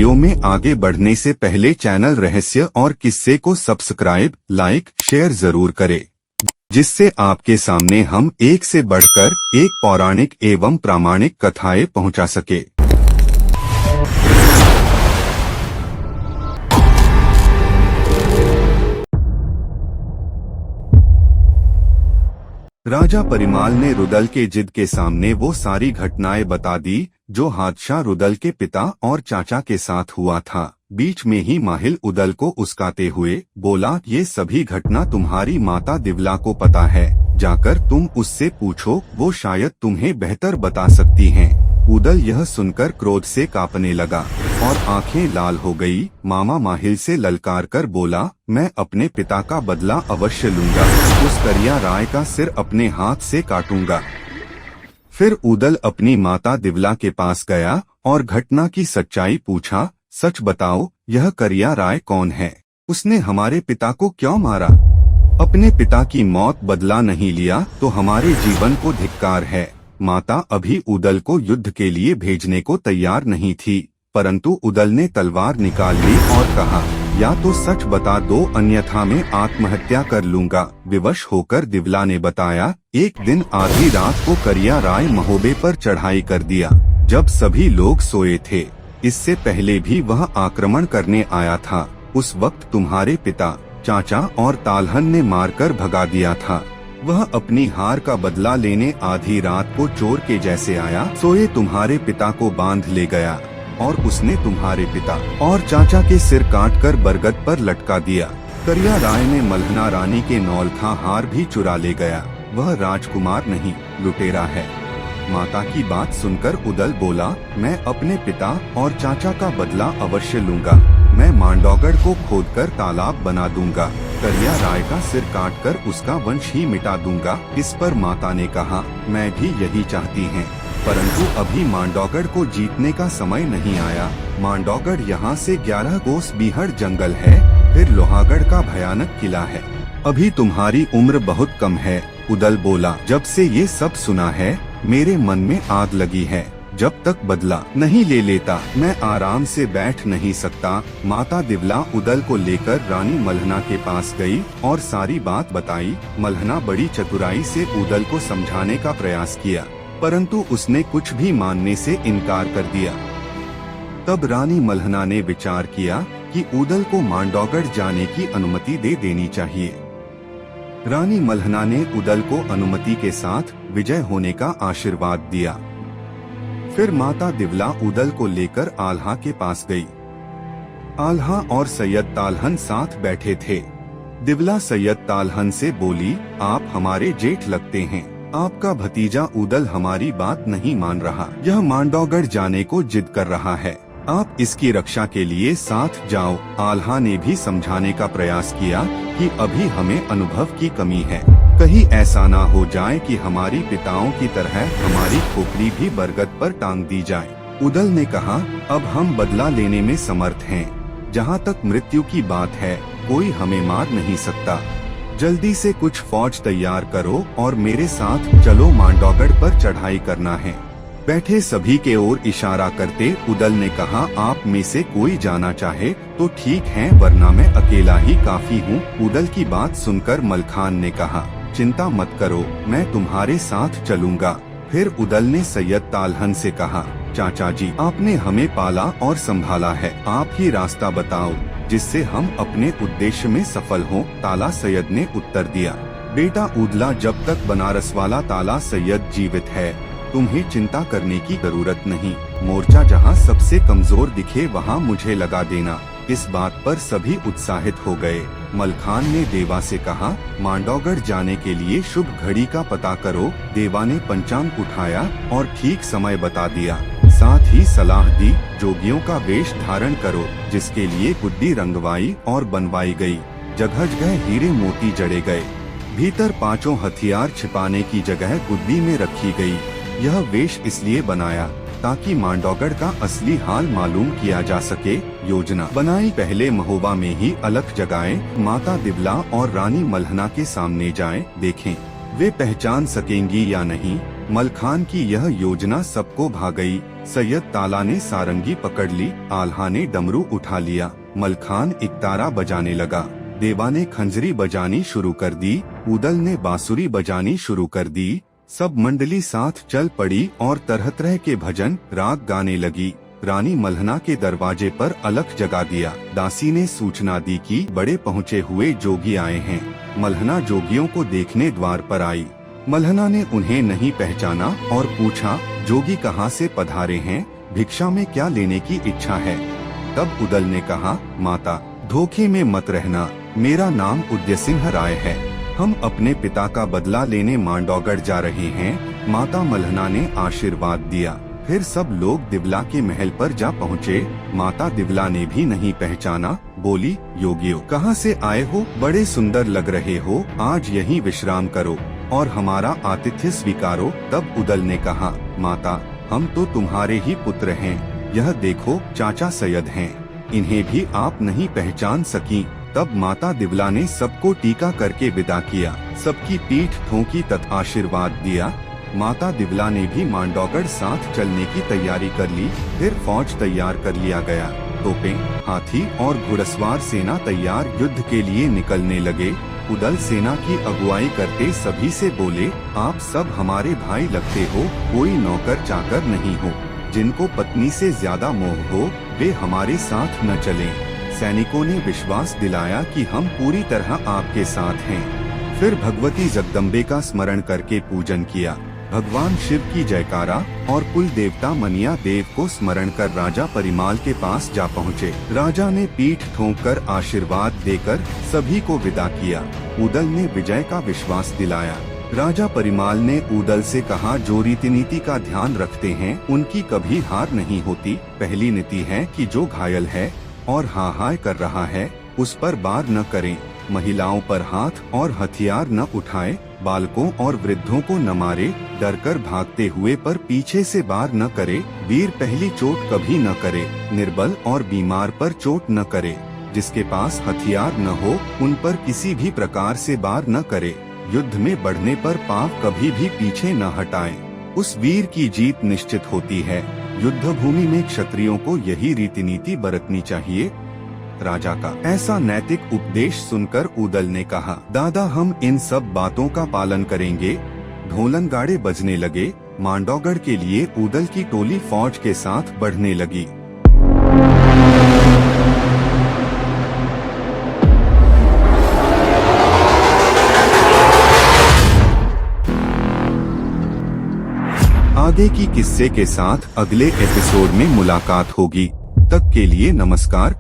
Video में आगे बढ़ने से पहले चैनल रहस्य और किस्से को सब्सक्राइब, लाइक, शेयर जरूर करें, जिससे आपके सामने हम एक से बढ़कर एक पौराणिक एवं प्रामाणिक कथाएं पहुंचा सके। राजा परिमाल ने रुदल के जिद के सामने वो सारी घटनाएं बता दी जो हादसा रुदल के पिता और चाचा के साथ हुआ था। बीच में ही माहिल उदल को उस्काते हुए बोला, ये सभी घटना तुम्हारी माता दिवला को पता है, जाकर तुम उससे पूछो, वो शायद तुम्हें बेहतर बता सकती हैं। उदल यह सुनकर क्रोध से कांपने लगा और आंखें लाल हो गई। मामा माहिल से ललकार कर बोला, मैं अपने पिता का बदला अवश्य लूंगा, उस करिया राय का सिर अपने हाथ से काटूंगा। फिर उदल अपनी माता दिवला के पास गया और घटना की सच्चाई पूछा, सच बताओ, यह करिया राय कौन है? उसने हमारे पिता को क्यों मारा? अपने पिता की मौत बदला नहीं लिया तो हमारे जीवन को धिक्कार है। माता अभी उदल को युद्ध के लिए भेजने को तैयार नहीं थी, परंतु उदल ने तलवार निकाल ली और कहा, या तो सच बता दो, अन्यथा मैं आत्महत्या कर लूंगा। विवश होकर दिवला ने बताया, एक दिन आधी रात को करिया राय महोबे पर चढ़ाई कर दिया, जब सभी लोग सोए थे। इससे पहले भी वह आक्रमण करने आया था। उस वक्त तुम्हारे पिता, चाचा और तालहन ने मारकर भगा दिया था। वह अपनी हार का बदला लेने आधी रात को चोर के जैसे आया, सोए तुम्हारे पिता को बांध ले गया और उसने तुम्हारे पिता और चाचा के सिर काटकर बरगद पर लटका दिया। करिया राय ने मल्हना रानी के नौलखा हार भी चुरा ले गया। वह राजकुमार नहीं, लुटेरा है। माता की बात सुनकर उदल बोला, मैं अपने पिता और चाचा का बदला अवश्य लूंगा। मैं मांडौगढ़ को खोदकर तालाब बना दूंगा, करिया राय का सिर काटकर उसका वंश ही मिटा दूंगा। इस पर माता ने कहा, मैं भी यही चाहती हैं, परंतु अभी मांडौगढ़ को जीतने का समय नहीं आया। मांडौगढ़ यहाँ से 11 कोस बीहड़ जंगल है, फिर लोहागढ़ का भयानक किला है। अभी तुम्हारी उम्र बहुत कम है। उदल बोला, जब से ये सब सुना है मेरे मन में आग लगी है। जब तक बदला नहीं ले लेता मैं आराम से बैठ नहीं सकता। माता दिवला उदल को लेकर रानी मल्हना के पास गई और सारी बात बताई। मल्हना बड़ी चतुराई से उदल को समझाने का प्रयास किया, परंतु उसने कुछ भी मानने से इनकार कर दिया। तब रानी मल्हना ने विचार किया कि उदल को मांडौगढ़ जाने की अनुमति दे देनी चाहिए। रानी मल्हना ने उदल को अनुमति के साथ विजय होने का आशीर्वाद दिया। फिर माता दिवला उदल को लेकर आल्हा के पास गई। आल्हा और सैयद तालहन साथ बैठे थे। दिवला सैयद तालहन से बोली, आप हमारे जेठ लगते हैं, आपका भतीजा उदल हमारी बात नहीं मान रहा। यह मांडौगढ़ जाने को जिद कर रहा है, आप इसकी रक्षा के लिए साथ जाओ। आल्हा ने भी समझाने का प्रयास किया कि अभी हमें अनुभव की कमी है, कहीं ऐसा ना हो जाए कि हमारी पिताओं की तरह हमारी खोपड़ी भी बरगद पर टांग दी जाए। उदल ने कहा, अब हम बदला लेने में समर्थ हैं। जहाँ तक मृत्यु की बात है, कोई हमें मार नहीं सकता। जल्दी से कुछ फौज तैयार करो और मेरे साथ चलो, मांडौगढ़ पर चढ़ाई करना है। बैठे सभी के ओर इशारा करते उदल ने कहा, आप में से कोई जाना चाहे तो ठीक है, वरना मैं अकेला ही काफी हूँ। उदल की बात सुनकर मलखान ने कहा, चिंता मत करो, मैं तुम्हारे साथ चलूंगा। फिर उदल ने सैयद तालहन से कहा, चाचा जी, आपने हमें पाला और संभाला है, आप ही रास्ता बताओ जिससे हम अपने उद्देश्य में सफल हों। ताला सैयद ने उत्तर दिया, बेटा उदला, जब तक बनारस वाला ताला सैयद जीवित है तुम्हें चिंता करने की जरूरत नहीं। मोर्चा जहां सबसे कमजोर दिखे वहां मुझे लगा देना। इस बात पर सभी उत्साहित हो गए। मलखान ने देवा से कहा, मांडौगढ़ जाने के लिए शुभ घड़ी का पता करो। देवा ने पंचांग उठाया और ठीक समय बता दिया। साथ ही सलाह दी, जोगियों का वेश धारण करो, जिसके लिए गुड्डी रंगवाई और बनवाई गई। जगह जगह हीरे मोती जड़े गए। भीतर 5 हथियार छिपाने की जगह गुड्डी में रखी गई। यह वेश इसलिए बनाया ताकि मांडौगढ़ का असली हाल मालूम किया जा सके। योजना बनाई, पहले महोबा में ही अलख जगाएं, माता दिवला और रानी मल्हना के सामने जाएं, देखें वे पहचान सकेंगी या नहीं। मलखान की यह योजना सबको भा गई। सैयद ताला ने सारंगी पकड़ ली, आल्हा ने डमरू उठा लिया, मलखान इकतारा बजाने लगा, देवा ने खंजरी बजानी शुरू कर दी, उदल ने बांसुरी बजानी शुरू कर दी। सब मंडली साथ चल पड़ी और तरह तरह के भजन राग गाने लगी। रानी मल्हना के दरवाजे पर अलख जगा दिया। दासी ने सूचना दी कि बड़े पहुँचे हुए जोगी आए हैं। मल्हना जोगियों को देखने द्वार पर आई। मल्हना ने उन्हें नहीं पहचाना और पूछा, जोगी कहाँ से पधारे हैं, भिक्षा में क्या लेने की इच्छा है। तब उदल ने कहा, माता धोखे में मत रहना, मेरा नाम उदयसिंह राय है। हम अपने पिता का बदला लेने मांडौगढ़ जा रहे हैं। माता मल्हना ने आशीर्वाद दिया। फिर सब लोग दिवला के महल पर जा पहुँचे। माता दिवला ने भी नहीं पहचाना। बोली, योगियों कहाँ से आए हो, बड़े सुंदर लग रहे हो, आज यहीं विश्राम करो और हमारा आतिथ्य स्वीकारो। तब उदल ने कहा, माता हम तो तुम्हारे ही पुत्र हैं, यह देखो चाचा सैयद हैं, इन्हें भी आप नहीं पहचान सकी। तब माता दिवला ने सबको टीका करके विदा किया, सबकी पीठ ठोंकी तथा आशीर्वाद दिया। माता दिवला ने भी मांडौगढ़ साथ चलने की तैयारी कर ली। फिर फौज तैयार कर लिया गया। तोपें, हाथी और घुड़सवार सेना तैयार युद्ध के लिए निकलने लगे। उदल सेना की अगुवाई करते सभी से बोले, आप सब हमारे भाई लगते हो, कोई नौकर चाकर नहीं हो। जिनको पत्नी से ज्यादा मोह हो वे हमारे साथ न चलें। सैनिकों ने विश्वास दिलाया कि हम पूरी तरह आपके साथ हैं। फिर भगवती जगदम्बे का स्मरण करके पूजन किया। भगवान शिव की जयकारा और कुल देवता मनिया देव को स्मरण कर राजा परिमाल के पास जा पहुँचे। राजा ने पीठ ठोंककर आशीर्वाद देकर सभी को विदा किया। उदल ने विजय का विश्वास दिलाया। राजा परिमाल ने उदल से कहा, जो रीति नीति का ध्यान रखते हैं उनकी कभी हार नहीं होती। पहली नीति है कि जो घायल है और हाहाय कर रहा है उस पर वार न करें, महिलाओं पर हाथ और हथियार न उठाएं, बालकों और वृद्धों को न मारे, डरकर भागते हुए पर पीछे से वार न करे, वीर पहली चोट कभी न करे, निर्बल और बीमार पर चोट न करे, जिसके पास हथियार न हो उन पर किसी भी प्रकार से वार न करे, युद्ध में बढ़ने पर पांव कभी भी पीछे न हटाएं। उस वीर की जीत निश्चित होती है। युद्ध भूमि में क्षत्रियों को यही रीति नीति बरतनी चाहिए। राजा का ऐसा नैतिक उपदेश सुनकर उदल ने कहा, दादा हम इन सब बातों का पालन करेंगे। ढोलन गाड़े बजने लगे। मांडौगढ़ के लिए उदल की टोली फौज के साथ बढ़ने लगी। आगे की किस्से के साथ अगले एपिसोड में मुलाकात होगी। तब तक के लिए नमस्कार।